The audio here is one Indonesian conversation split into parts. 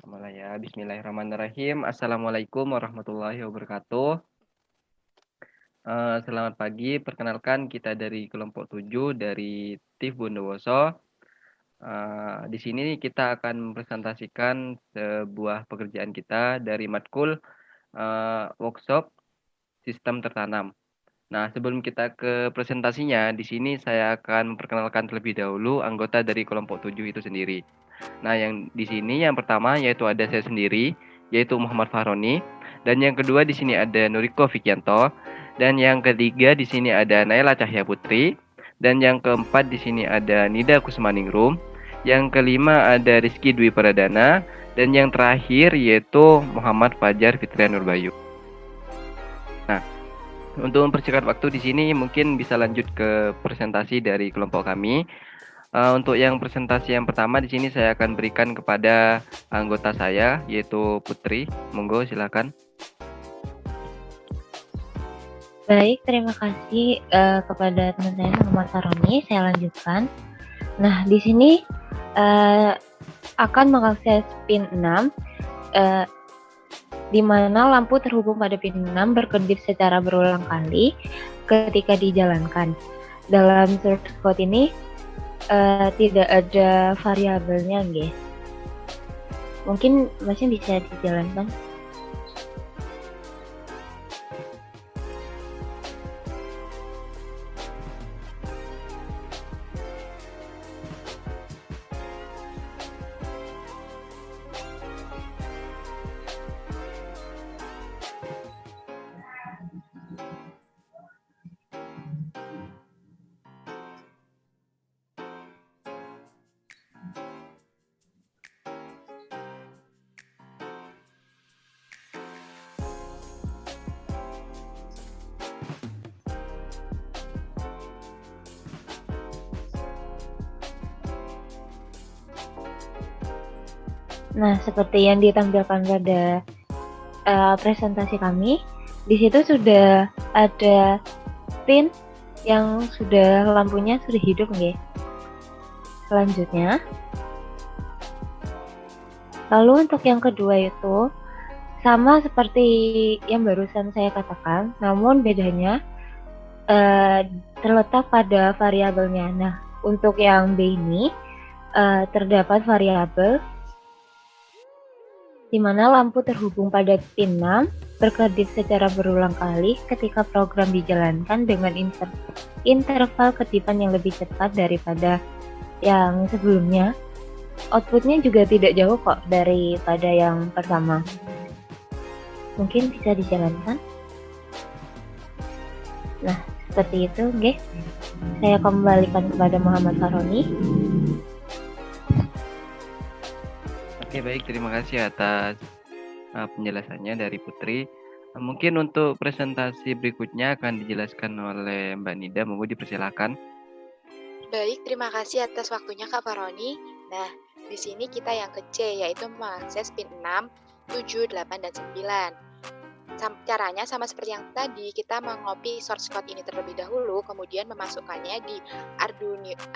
Mulai ya, bismillahirrahmanirrahim. Assalamualaikum warahmatullahi wabarakatuh. Selamat pagi, perkenalkan kita dari kelompok 7 dari TIF Bondowoso. Di sini kita akan mempresentasikan sebuah pekerjaan kita dari matkul workshop sistem tertanam. Nah, sebelum kita ke presentasinya, di sini saya akan memperkenalkan terlebih dahulu anggota dari kelompok 7 itu sendiri. Nah, yang di sini yang pertama yaitu ada saya sendiri, yaitu Muhammad Fahroni, dan yang kedua di sini ada Nuriko Vikianto, dan yang ketiga di sini ada Naila Cahya Putri, dan yang keempat di sini ada Nida Kusmaningrum, yang kelima ada Rizky Dwi Pradana, dan yang terakhir yaitu Muhammad Fajar Fitrian Nurbayu. Nah, untuk mempersingkat waktu di sini mungkin bisa lanjut ke presentasi dari kelompok kami. Untuk yang presentasi yang pertama di sini saya akan berikan kepada anggota saya yaitu Putri. Monggo silakan. Baik, terima kasih kepada teman saya Muhammad Saroni. Saya lanjutkan. Nah, di sini akan mengakses pin 6 di mana lampu terhubung pada pin 6 berkedip secara berulang kali ketika dijalankan. Dalam source code ini tidak ada variabelnya, guys. Mungkin masih bisa dijalankan. Nah, seperti yang ditampilkan pada presentasi kami, di situ sudah ada pin yang sudah lampunya sudah hidup, nggih. Selanjutnya, lalu untuk yang kedua itu sama seperti yang barusan saya katakan, namun bedanya terletak pada variabelnya. Nah, untuk yang B ini terdapat variabel di mana lampu terhubung pada pin 6 berkedip secara berulang kali ketika program dijalankan dengan interval kedipan yang lebih cepat daripada yang sebelumnya. Outputnya juga tidak jauh kok daripada yang pertama. Mungkin bisa dijalankan. Nah, seperti itu, oke. Saya kembalikan kepada Muhammad Faroni. Oke, baik, terima kasih atas penjelasannya dari Putri. Mungkin untuk presentasi berikutnya akan dijelaskan oleh Mbak Nida. Monggo dipersilakan. Baik, terima kasih atas waktunya Kak Faroni. Nah, di sini kita yang ke C, yaitu mengakses pin 6, 7, 8, dan 9. Caranya sama seperti yang tadi, kita mengopi source code ini terlebih dahulu, kemudian memasukkannya di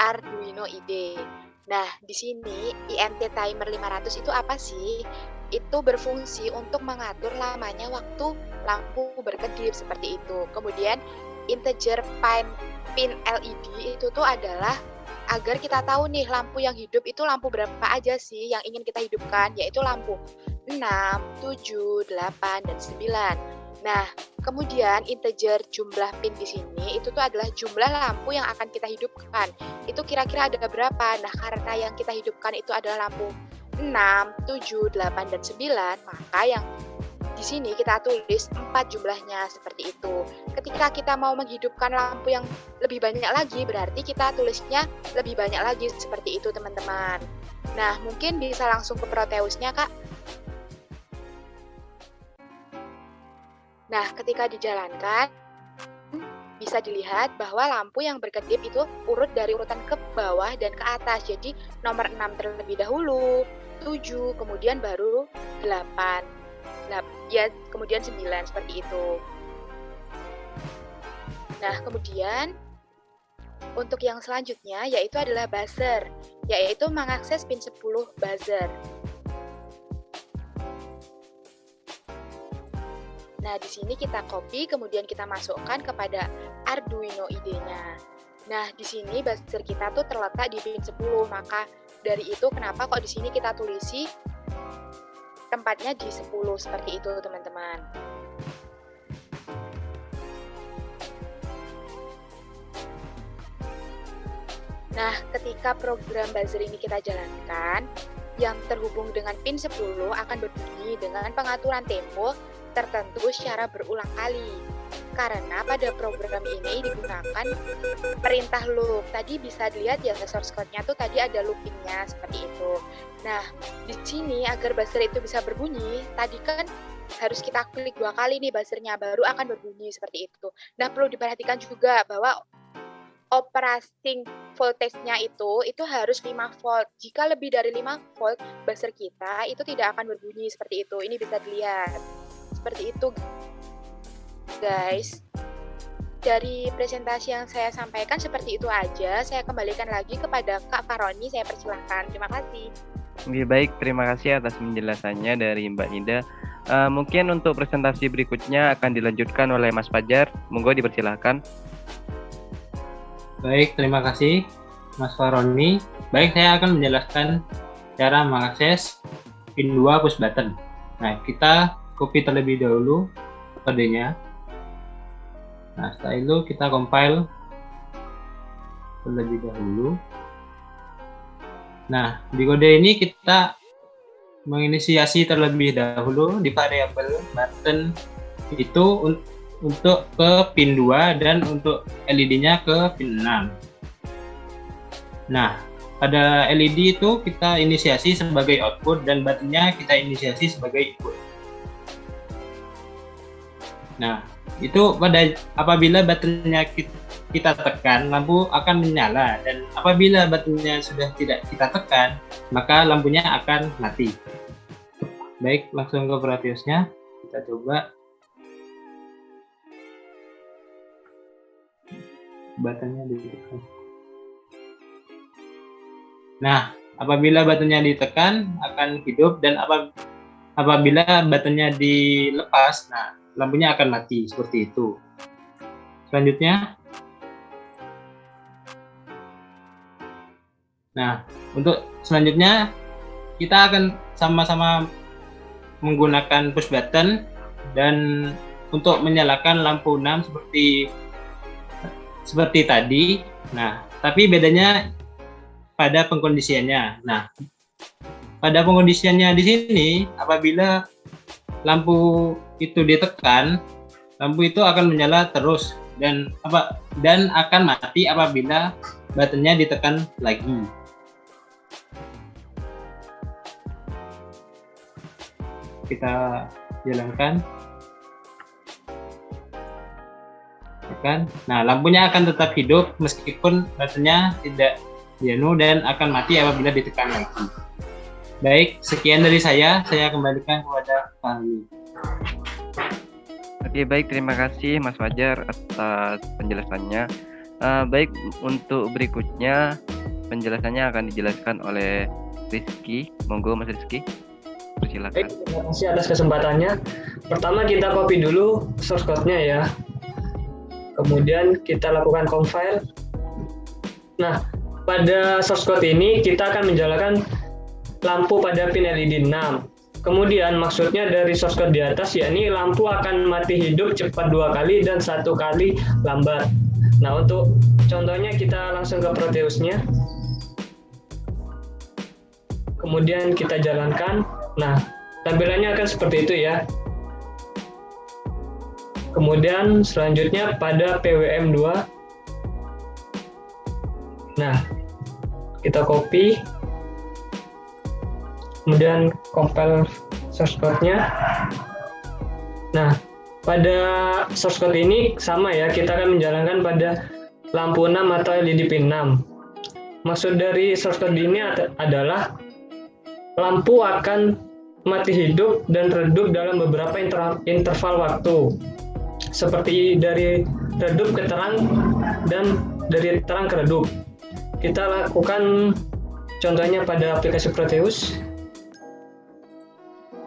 Arduino IDE. Nah, di sini INT timer 500 itu apa sih? Itu berfungsi untuk mengatur lamanya waktu lampu berkedip seperti itu. Kemudian integer pin LED itu tuh adalah agar kita tahu nih lampu yang hidup itu lampu berapa aja sih yang ingin kita hidupkan, yaitu lampu 6, 7, 8, dan 9. Nah, kemudian integer jumlah pin di sini itu tuh adalah jumlah lampu yang akan kita hidupkan. Itu kira-kira ada berapa? Nah, karena yang kita hidupkan itu adalah lampu 6, 7, 8, dan 9, maka yang di sini kita tulis 4 jumlahnya seperti itu. Ketika kita mau menghidupkan lampu yang lebih banyak lagi, berarti kita tulisnya lebih banyak lagi seperti itu, teman-teman. Nah, mungkin bisa langsung ke Proteusnya, Kak. Nah, ketika dijalankan, bisa dilihat bahwa lampu yang berkedip itu urut dari urutan ke bawah dan ke atas. Jadi, nomor 6 terlebih dahulu, 7, kemudian baru 8. Ya, kemudian 9, seperti itu. Nah, kemudian untuk yang selanjutnya yaitu adalah buzzer, yaitu mengakses pin 10 buzzer. Nah, di sini kita copy, kemudian kita masukkan kepada Arduino IDE-nya. Nah, di sini buzzer kita tuh terletak di pin 10, maka dari itu kenapa kok di sini kita tulisi tempatnya di 10, seperti itu teman-teman. Nah, ketika program buzzer ini kita jalankan, yang terhubung dengan pin 10 akan berbunyi dengan pengaturan tempo tertentu secara berulang kali. Karena pada program ini digunakan perintah loop. Tadi bisa dilihat ya source code-nya tuh tadi ada looping-nya seperti itu. Nah, di sini agar buzzer itu bisa berbunyi, tadi kan harus kita klik 2 kali nih buzzernya baru akan berbunyi seperti itu. Nah, perlu diperhatikan juga bahwa operating voltage-nya itu harus 5 volt. Jika lebih dari 5 volt, buzzer kita itu tidak akan berbunyi seperti itu. Ini bisa dilihat. Seperti itu, guys. Dari presentasi yang saya sampaikan seperti itu aja. Saya kembalikan lagi kepada Kak Faroni. Saya persilahkan. Terima kasih. Oke, baik. Terima kasih atas penjelasannya dari Mbak Nida. Mungkin untuk presentasi berikutnya akan dilanjutkan oleh Mas Fajar. Monggo dipersilahkan. Baik, terima kasih Mas Faroni. Baik, saya akan menjelaskan cara mengakses pin 2 push button. Nah, kita copy terlebih dahulu kodenya. Nah, setelah itu kita compile terlebih dahulu. Nah, di kode ini kita menginisiasi terlebih dahulu di variabel button itu untuk ke pin 2 dan untuk LED-nya ke pin 6. Nah, pada LED itu kita inisiasi sebagai output dan buttonnya kita inisiasi sebagai input. Nah, itu apabila buttonnya kita tekan, lampu akan menyala, dan apabila buttonnya sudah tidak kita tekan, maka lampunya akan mati. Baik, langsung ke Proteusnya. Kita coba. Buttonnya ditekan. Nah, apabila buttonnya ditekan akan hidup, dan apabila buttonnya dilepas, nah lampunya akan mati seperti itu. Selanjutnya, nah untuk selanjutnya kita akan sama-sama menggunakan push button dan untuk menyalakan lampu 6 seperti tadi. Nah, tapi bedanya pada pengkondisiannya. Nah, pada pengkondisiannya di sini, apabila lampu itu ditekan, lampu itu akan menyala terus dan akan mati apabila buttonnya ditekan lagi. Kita jalankan. Nah, lampunya akan tetap hidup meskipun buttonnya tidak dianu dan akan mati apabila ditekan lagi. Baik, sekian dari saya kembalikan kepada kami. Oke, baik, terima kasih Mas Fajar atas penjelasannya. Baik, untuk berikutnya penjelasannya akan dijelaskan oleh Rizky. Monggo Mas Rizky, persilakan. Baik, terima kasih atas kesempatannya. Pertama kita copy dulu source code-nya ya. Kemudian kita lakukan compile. Nah, pada source code ini kita akan menjalankan lampu pada pin LED 6. Kemudian maksudnya dari source code di atas yakni lampu akan mati hidup cepat 2 kali dan 1 kali lambat. Nah, untuk contohnya kita langsung ke Proteusnya. Kemudian kita jalankan. Nah, tampilannya akan seperti itu ya. Kemudian selanjutnya pada PWM2. Nah, kita copy. Kemudian compile source code-nya. Nah, pada source code ini sama ya, kita akan menjalankan pada lampu 6 atau LED pin 6. Maksud dari source code ini adalah lampu akan mati hidup dan redup dalam beberapa interval waktu. Seperti dari redup ke terang dan dari terang ke redup. Kita lakukan contohnya pada aplikasi Proteus.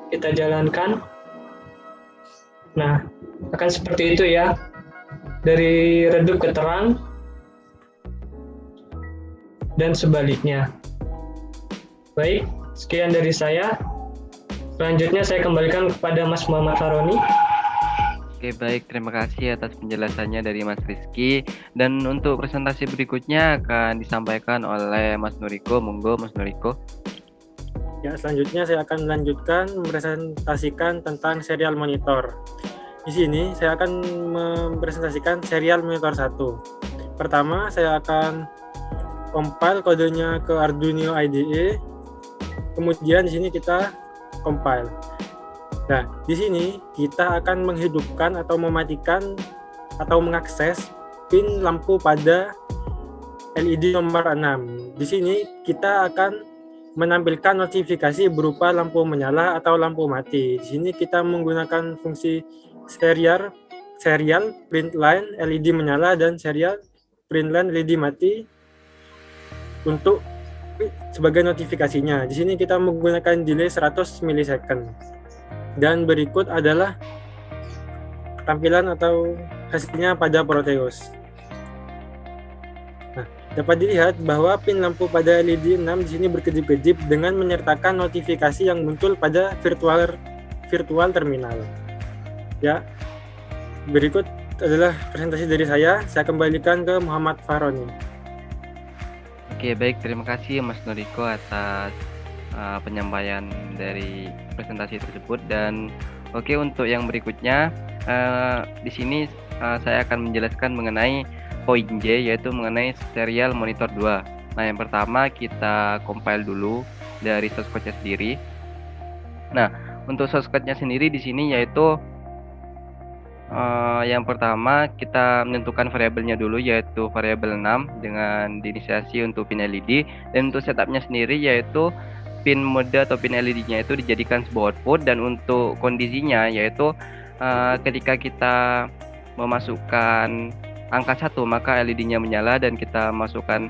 Kita jalankan. Nah, akan seperti itu ya. Dari redup ke terang dan sebaliknya. Baik, sekian dari saya. Selanjutnya saya kembalikan kepada Mas Muhammad Faroni. Oke, baik. Terima kasih atas penjelasannya dari Mas Rizky. Dan untuk presentasi berikutnya akan disampaikan oleh Mas Nuriko. Monggo, Mas Nuriko. Ya, selanjutnya saya akan melanjutkan mempresentasikan tentang serial monitor. Di sini saya akan mempresentasikan serial monitor 1. Pertama, saya akan compile kodenya ke Arduino IDE. Kemudian di sini kita compile. Nah, di sini kita akan menghidupkan atau mematikan atau mengakses pin lampu pada LED nomor 6. Di sini kita akan menampilkan notifikasi berupa lampu menyala atau lampu mati. Di sini kita menggunakan fungsi serial print line LED menyala dan serial print line LED mati untuk sebagai notifikasinya. Di sini kita menggunakan delay 100 milisecond. Dan berikut adalah tampilan atau hasilnya pada Proteus. Nah, dapat dilihat bahwa pin lampu pada LED 6 di sini berkedip-kedip dengan menyertakan notifikasi yang muncul pada virtual terminal. Ya, berikut adalah presentasi dari saya. Saya kembalikan ke Muhammad Faroni. Oke, baik. Terima kasih Mas Nuriko atas penyampaian dari presentasi tersebut. Dan oke, untuk yang berikutnya di sini saya akan menjelaskan mengenai poin J, yaitu mengenai serial monitor 2. Nah, yang pertama kita compile dulu dari source code-nya sendiri. Nah, untuk source code-nya sendiri di sini yaitu yang pertama kita menentukan variabelnya dulu, yaitu variabel 6 dengan diinisiasi untuk pin LED. Dan untuk setupnya sendiri yaitu pin mode atau pin LED-nya itu dijadikan sebuah output. Dan untuk kondisinya yaitu ketika kita memasukkan angka 1 maka LED-nya menyala, dan kita masukkan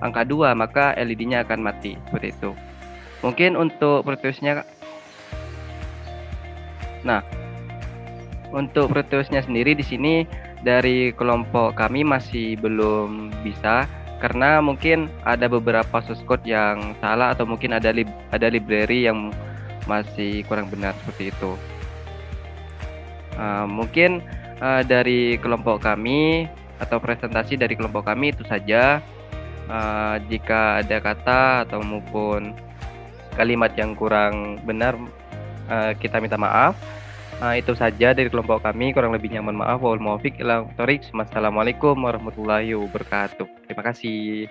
angka 2 maka LED-nya akan mati, seperti itu. Mungkin untuk Proteusnya, nah untuk Proteusnya sendiri di sini dari kelompok kami masih belum bisa, karena mungkin ada beberapa source code yang salah atau mungkin ada library yang masih kurang benar, seperti itu. Mungkin dari kelompok kami atau presentasi dari kelompok kami itu saja. Jika ada kata atau maupun kalimat yang kurang benar, kita minta maaf. Itu saja dari kelompok kami, kurang lebihnya mohon maaf. Wassalamualaikum warahmatullahi wabarakatuh. Terima kasih.